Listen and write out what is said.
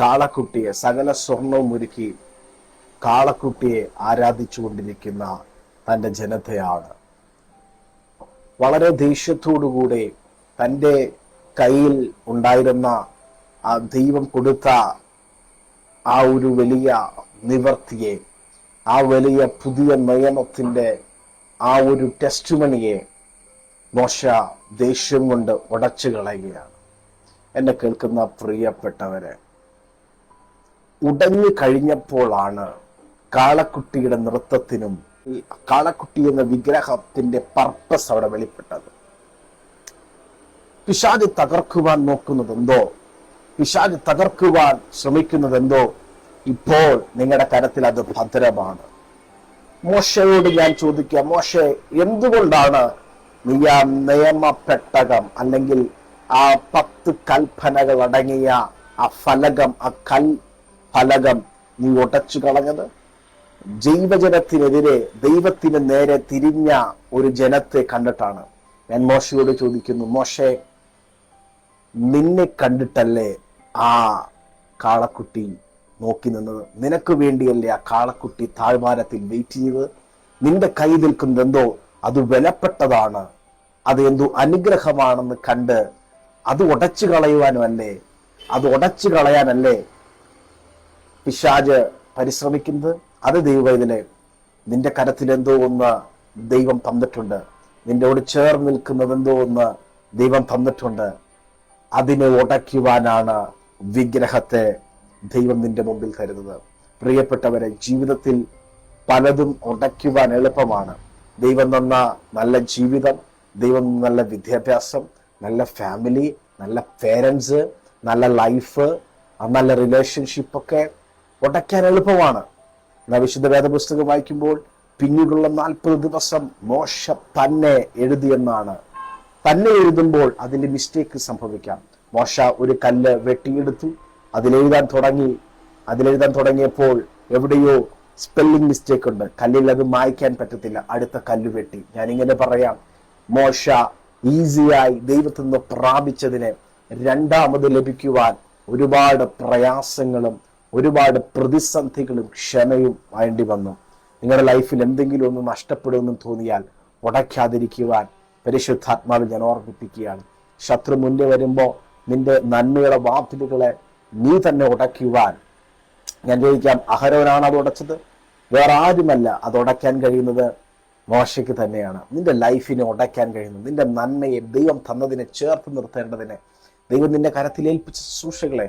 കാളക്കുട്ടിയെ സകല സ്വർണവും ഒരുക്കി കാളക്കുട്ടിയെ ആരാധിച്ചു കൊണ്ടിരിക്കുന്ന തൻ്റെ ജനതയാണ്. വളരെ ദേഷ്യത്തോടുകൂടെ തൻ്റെ കയ്യിൽ ഉണ്ടായിരുന്ന ആ ദൈവം കൊടുത്ത ആ ഒരു വലിയ നിവർത്തിയെ, ആ വലിയ പുതിയ നിയമത്തിൻ്റെ ആ ഒരു ടെസ്റ്റുമണിയെ മോശ ദേഷ്യം കൊണ്ട് ഉടച്ചു കളയുകയാണ്. എന്നെ കേൾക്കുന്ന പ്രിയപ്പെട്ടവരെ, ഉടഞ്ഞു കഴിഞ്ഞപ്പോഴാണ് കാളക്കുട്ടിയുടെ നൃത്തത്തിനും ഈ കാളക്കുട്ടി എന്ന വിഗ്രഹത്തിന്റെ പർപ്പസ് അവിടെ വെളിപ്പെട്ടത്. പിശാച് തകർക്കുവാൻ നോക്കുന്നതെന്തോ, പിശാച് തകർക്കുവാൻ ശ്രമിക്കുന്നതെന്തോ, ഇപ്പോൾ നിങ്ങളുടെ കരത്തിൽ അത് ഭദ്രമാണ്. മോശയോട് ഞാൻ ചോദിക്കാം, മോശെ, എന്തുകൊണ്ടാണ് നീ ആ നിയമപ്പെട്ടകം അല്ലെങ്കിൽ ആ 10 കൽപ്പനകൾ അടങ്ങിയ ആ ഫലകം, ആ ഫലകം നീ ഉടച്ചു കളഞ്ഞത്? ജൈവജനത്തിനെതിരെ ദൈവത്തിന് നേരെ തിരിഞ്ഞ ഒരു ജനത്തെ കണ്ടിട്ടാണ്. ഞാൻ മോശയോട് ചോദിക്കുന്നു, മോശെ, നിന്നെ കണ്ടിട്ടല്ലേ ആ കാളക്കുട്ടി നോക്കി നിന്നത്? നിനക്ക് വേണ്ടിയല്ലേ ആ കാളക്കുട്ടി താഴ്വാരത്തിൽ വെയിറ്റ് ചെയ്തത്? നിന്റെ കൈ നിൽക്കുന്നതെന്തോ അത് വിലപ്പെട്ടതാണ്, അത് എന്തോ അനുഗ്രഹമാണെന്ന് കണ്ട് അത് ഉടച്ചു കളയുവാനും അല്ലേ, അത് ഉടച്ചു കളയാനല്ലേ പിശാച് പരിശ്രമിക്കുന്നത്? അത് ദൈവവേദനെ നിന്റെ കരത്തിൽ എന്തോ ഒന്ന് ദൈവം തന്നിട്ടുണ്ട്, നിന്നോട് ചേർന്ന് നിൽക്കുന്നത് എന്തോ ഒന്ന് ദൈവം തന്നിട്ടുണ്ട്. അതിനെ ഉടയ്ക്കുവാനാണ് വിഗ്രഹത്തെ ദൈവം നിന്റെ മുമ്പിൽ തരുന്നത്. പ്രിയപ്പെട്ടവരെ, ജീവിതത്തിൽ പലതും ഉടയ്ക്കുവാൻ എളുപ്പമാണ്. ദൈവം തന്ന നല്ല ജീവിതം, ദൈവം നല്ല വിദ്യാഭ്യാസം, നല്ല ഫാമിലി, നല്ല പേരൻസ്, നല്ല ലൈഫ്, നല്ല റിലേഷൻഷിപ്പൊക്കെ ഉടയ്ക്കാൻ എളുപ്പമാണ്. എന്നാൽ വിശുദ്ധ വേദപുസ്തകം വായിക്കുമ്പോൾ പിന്നീടുള്ള 40 ദിവസം മോശ തന്നെ എഴുതിയെന്നാണ്. തന്നെ എഴുതുമ്പോൾ അതിന്റെ മിസ്റ്റേക്ക് സംഭവിക്കാം. മോശ ഒരു കല്ല് വെട്ടിയെടുത്തു, അതിലെഴുതാൻ തുടങ്ങിയപ്പോൾ എവിടെയോ സ്പെല്ലിംഗ് മിസ്റ്റേക്ക് ഉണ്ട്, കല്ലിൽ അത് മായ്ക്കാൻ പറ്റത്തില്ല, അടുത്ത കല്ല് വെട്ടി. ഞാനിങ്ങനെ പറയാം, മോശ ഈസിയായി ദൈവത്തിൽ നിന്ന് പ്രാപിച്ചതിനെ രണ്ടാമത് ലഭിക്കുവാൻ ഒരുപാട് പ്രയാസങ്ങളും ഒരുപാട് പ്രതിസന്ധികളും ക്ഷമയും വേണ്ടി വന്നു. നിങ്ങളുടെ ലൈഫിൽ എന്തെങ്കിലും ഒന്ന് നഷ്ടപ്പെടുമെന്നും തോന്നിയാൽ ഉടയ്ക്കാതിരിക്കുവാൻ പരിശുദ്ധാത്മാവിൽ ഞാൻ ഓർമ്മിപ്പിക്കുകയാണ്. ശത്രു മുന്നേ വരുമ്പോൾ നിന്റെ നന്മയുടെ വാതിലുകളെ നീ തന്നെ ഉടയ്ക്കുവാൻ ഞാൻ ചോദിക്കാം, അഹരോനാണ് അത് ഉടച്ചത്? വേറെ ആരുമല്ല. അത് ഉടയ്ക്കാൻ കഴിയുന്നത് മോശയ്ക്ക് തന്നെയാണ്. നിന്റെ ലൈഫിനെ ഉടയ്ക്കാൻ കഴിയുന്നത്, നിന്റെ നന്മയെ, ദൈവം തന്നതിനെ ചേർത്ത് നിർത്തേണ്ടതിനെ, ദൈവം നിന്റെ കരത്തിൽ ഏൽപ്പിച്ച ശുശ്രൂഷകളെ